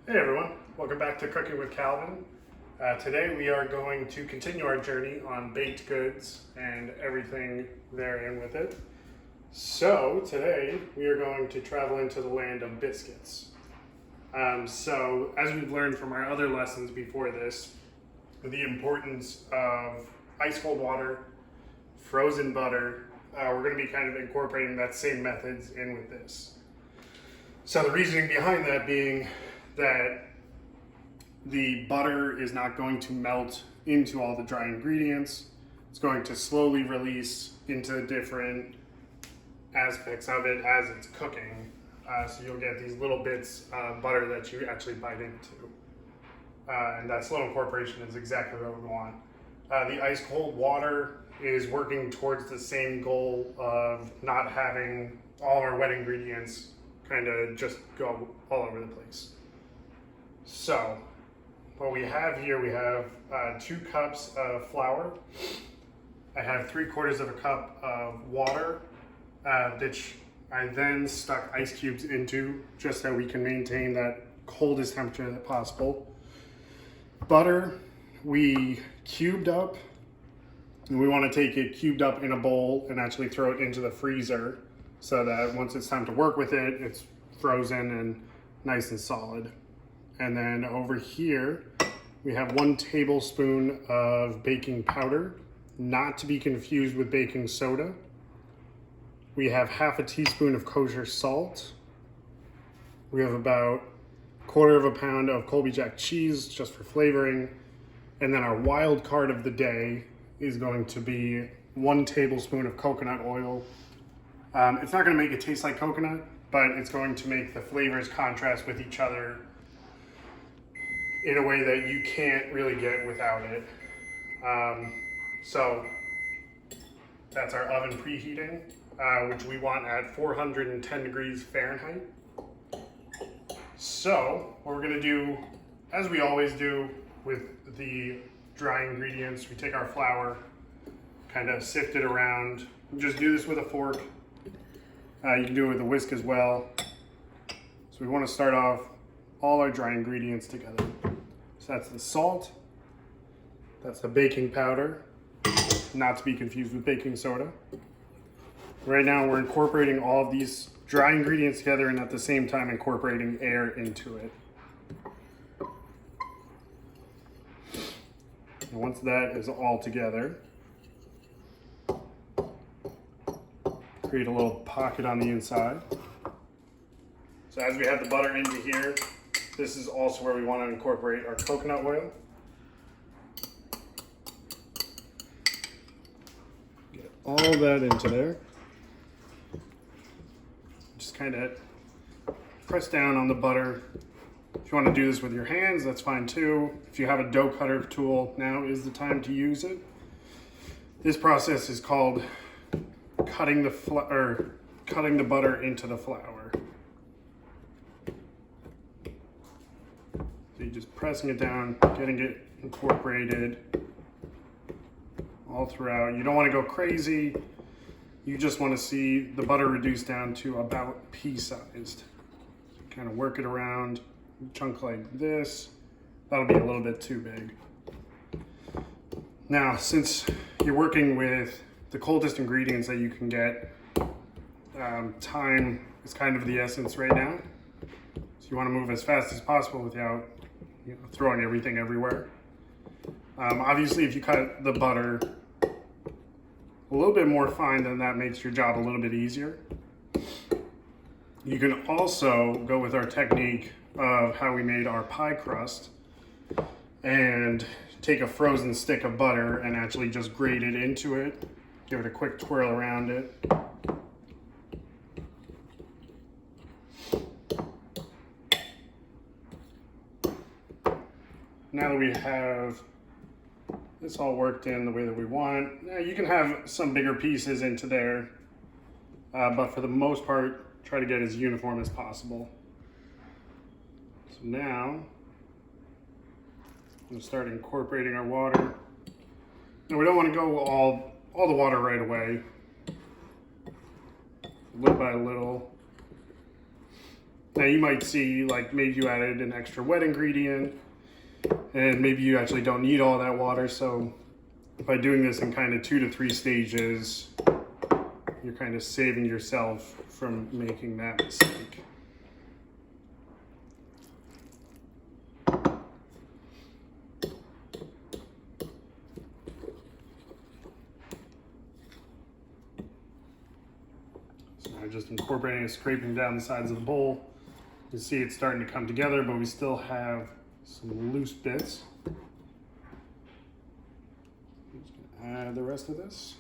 Hey everyone, welcome back to Cooking with Calvin. Today we are going to continue our journey on baked goods and everything therein with it. So today we are going to travel into the land of biscuits. So as we've learned from our other lessons before this, the importance of ice cold water, frozen butter, we're going to be kind of incorporating that same methods in with this. So the reasoning behind that being that the butter is not going to melt into all the dry ingredients. It's going to slowly release into different aspects of it as it's cooking. So you'll get these little bits of butter that you actually bite into. And that slow incorporation is exactly what we want. The ice cold water is working towards the same goal of not having all our wet ingredients kind of just go all over the place. So what we have here, we have 2 cups of flour. I have 3/4 of a cup of water, which I then stuck ice cubes into just so we can maintain that coldest temperature that possible. Butter, we cubed up, and we want to take it cubed up in a bowl and actually throw it into the freezer so that once it's time to work with it, it's frozen and nice and solid. And then over here, we have 1 tablespoon of baking powder, not to be confused with baking soda. We have 1/2 teaspoon of kosher salt. We have about 1/4 pound of Colby Jack cheese just for flavoring. And then our wild card of the day is going to be 1 tablespoon of coconut oil. It's not going to make it taste like coconut, but it's going to make the flavors contrast with each other in a way that you can't really get without it. So that's our oven preheating, which we want at 410 degrees Fahrenheit. So what we're gonna do, as we always do with the dry ingredients, we take our flour, kind of sift it around. Just do this with a fork. You can do it with a whisk as well. So we want to start off all our dry ingredients together. So that's the salt, that's the baking powder, not to be confused with baking soda. Right now we're incorporating all of these dry ingredients together and at the same time incorporating air into it. And once that is all together, create a little pocket on the inside. So as we have the butter into here, this is also where we want to incorporate our coconut oil. Get all that into there. Just kind of press down on the butter. If you want to do this with your hands, that's fine too. If you have a dough cutter tool, now is the time to use it. This process is called cutting the butter into the flour. So you're just pressing it down, getting it incorporated all throughout. You don't want to go crazy. You just want to see the butter reduced down to about pea-sized. Kind of work it around, chunk like this. That'll be a little bit too big. Now, since you're working with the coldest ingredients that you can get, time is kind of the essence right now. So you want to move as fast as possible without throwing everything everywhere. Obviously, if you cut the butter a little bit more fine, then that makes your job a little bit easier. You can also go with our technique of how we made our pie crust and take a frozen stick of butter and actually just grate it into it. Give it a quick twirl around it. Now that we have this all worked in the way that we want, you can have some bigger pieces into there, but for the most part, try to get as uniform as possible. So now, I'm going to start incorporating our water. Now we don't want to go all the water right away. Little by little. Now you might see like maybe you added an extra wet ingredient and maybe you actually don't need all that water. So by doing this in kind of 2 to 3 stages, you're kind of saving yourself from making that mistake. So now just incorporating and scraping down the sides of the bowl. You see it's starting to come together, but we still have some loose bits. I'm just gonna add the rest of this.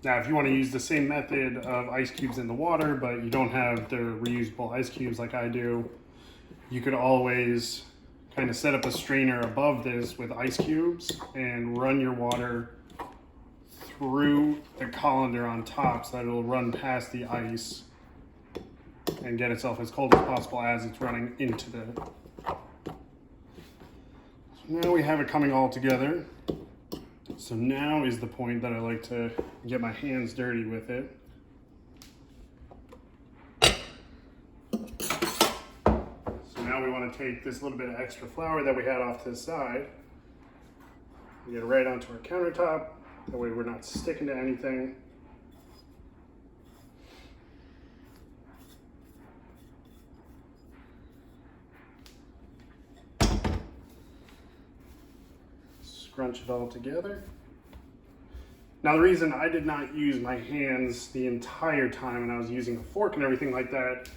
Now, if you want to use the same method of ice cubes in the water, but you don't have the reusable ice cubes like I do, you could always kind of set up a strainer above this with ice cubes and run your water through the colander on top so that it'll run past the ice and get itself as cold as possible as it's running into the... So now we have it coming all together. So now is the point that I like to get my hands dirty with it. Now we want to take this little bit of extra flour that we had off to the side and get it right onto our countertop. That way we're not sticking to anything. Scrunch it all together. Now the reason I did not use my hands the entire time and I was using a fork and everything like that,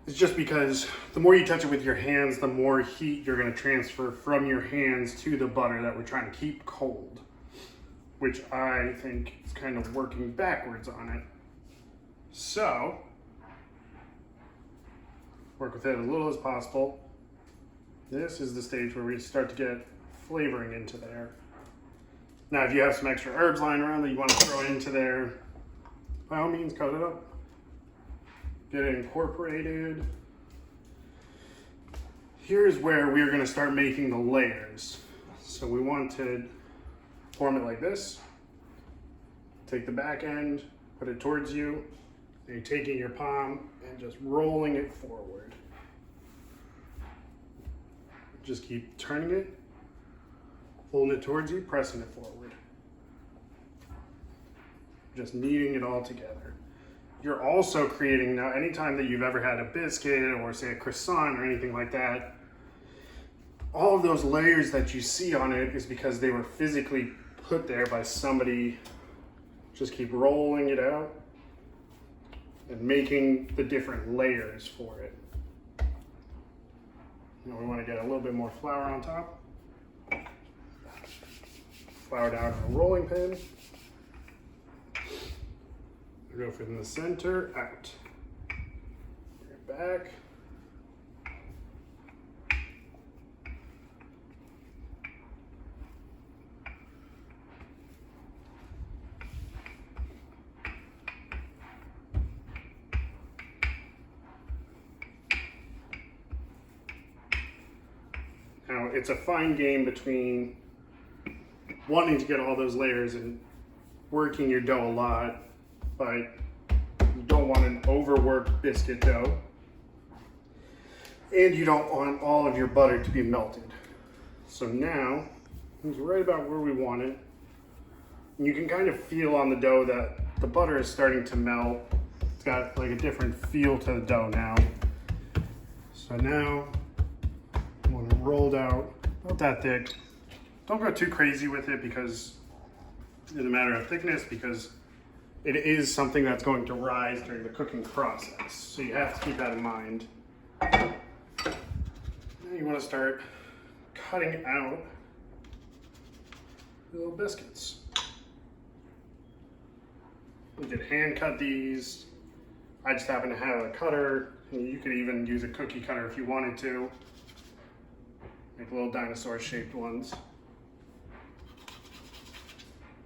it's just because the more you touch it with your hands, the more heat you're going to transfer from your hands to the butter that we're trying to keep cold, which I think is kind of working backwards on it. So, work with it as little as possible. This is the stage where we start to get flavoring into there. Now, if you have some extra herbs lying around that you want to throw into there, by all means, cut it up. Get it incorporated. Here's where we're going to start making the layers. So we want to form it like this. Take the back end, put it towards you, and you're taking your palm and just rolling it forward. Just keep turning it, holding it towards you, pressing it forward. Just kneading it all together. You're also creating, now anytime that you've ever had a biscuit or say a croissant or anything like that, all of those layers that you see on it is because they were physically put there by somebody. Just keep rolling it out and making the different layers for it. Now we want to get a little bit more flour on top. Flour down on a rolling pin. Go from the center out. Bring it back. Now, it's a fine game between wanting to get all those layers and working your dough a lot, but you don't want an overworked biscuit dough, and you don't want all of your butter to be melted. So now, it's right about where we want it. And you can kind of feel on the dough that the butter is starting to melt. It's got like a different feel to the dough now. So now, I want it rolled out, not that thick. Don't go too crazy with it because it's a matter of thickness, because it is something that's going to rise during the cooking process. So you have to keep that in mind. Now you want to start cutting out the little biscuits. You could hand cut these. I just happen to have a cutter. And you could even use a cookie cutter if you wanted to. Make little dinosaur shaped ones.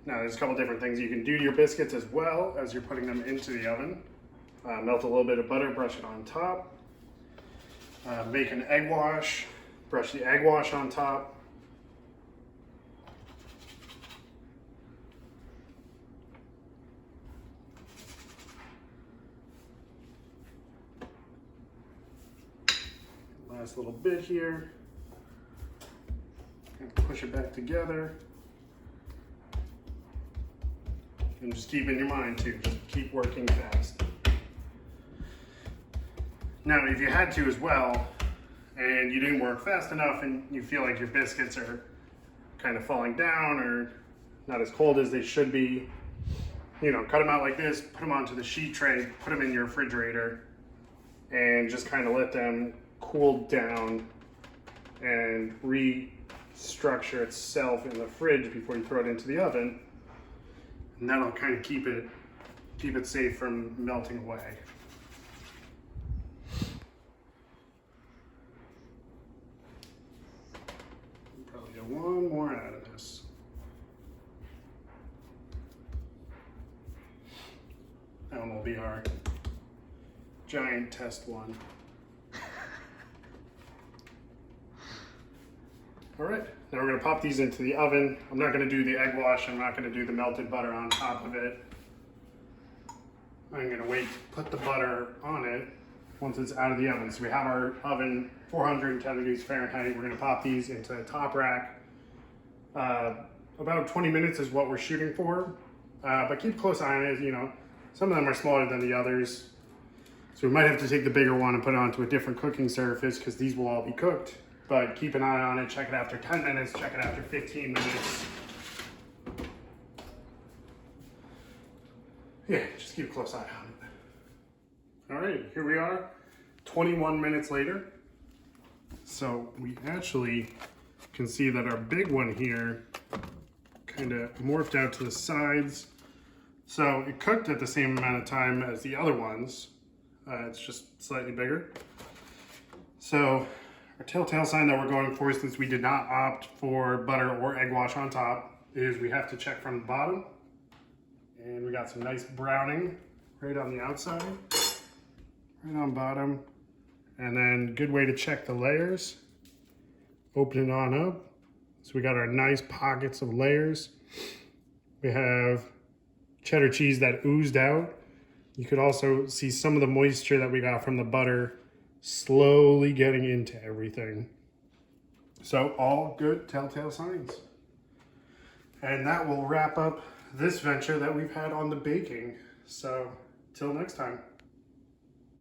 Now there's a couple different things you can do to your biscuits as well as you're putting them into the oven. Melt a little bit of butter, brush it on top. Make an egg wash, brush the egg wash on top. Last little bit here. And push it back together. And just keep in your mind too, just keep working fast. Now, if you had to as well, and you didn't work fast enough and you feel like your biscuits are kind of falling down or not as cold as they should be, you know, cut them out like this, put them onto the sheet tray, put them in your refrigerator, and just kind of let them cool down and restructure itself in the fridge before you throw it into the oven. And that'll kind of keep it safe from melting away. Probably get one more out of this. That one will be our giant test one. All right, now we're gonna pop these into the oven. I'm not gonna do the egg wash. I'm not gonna do the melted butter on top of it. I'm gonna wait to put the butter on it once it's out of the oven. So we have our oven 410 degrees Fahrenheit. We're gonna pop these into the top rack. About 20 minutes is what we're shooting for, but keep a close eye on it. You know, some of them are smaller than the others. So we might have to take the bigger one and put it onto a different cooking surface because these will all be cooked. But keep an eye on it, check it after 10 minutes, check it after 15 minutes. Yeah, just keep a close eye on it. All right, here we are, 21 minutes later. So we actually can see that our big one here kind of morphed out to the sides. So it cooked at the same amount of time as the other ones. It's just slightly bigger. So our telltale sign that we're going for, since we did not opt for butter or egg wash on top, is we have to check from the bottom. And we got some nice browning right on the outside, right on bottom. And then good way to check the layers, open it on up. So we got our nice pockets of layers. We have cheddar cheese that oozed out. You could also see some of the moisture that we got from the butter slowly getting into everything. So all good telltale signs. And that will wrap up this venture that we've had on the baking. So till next time.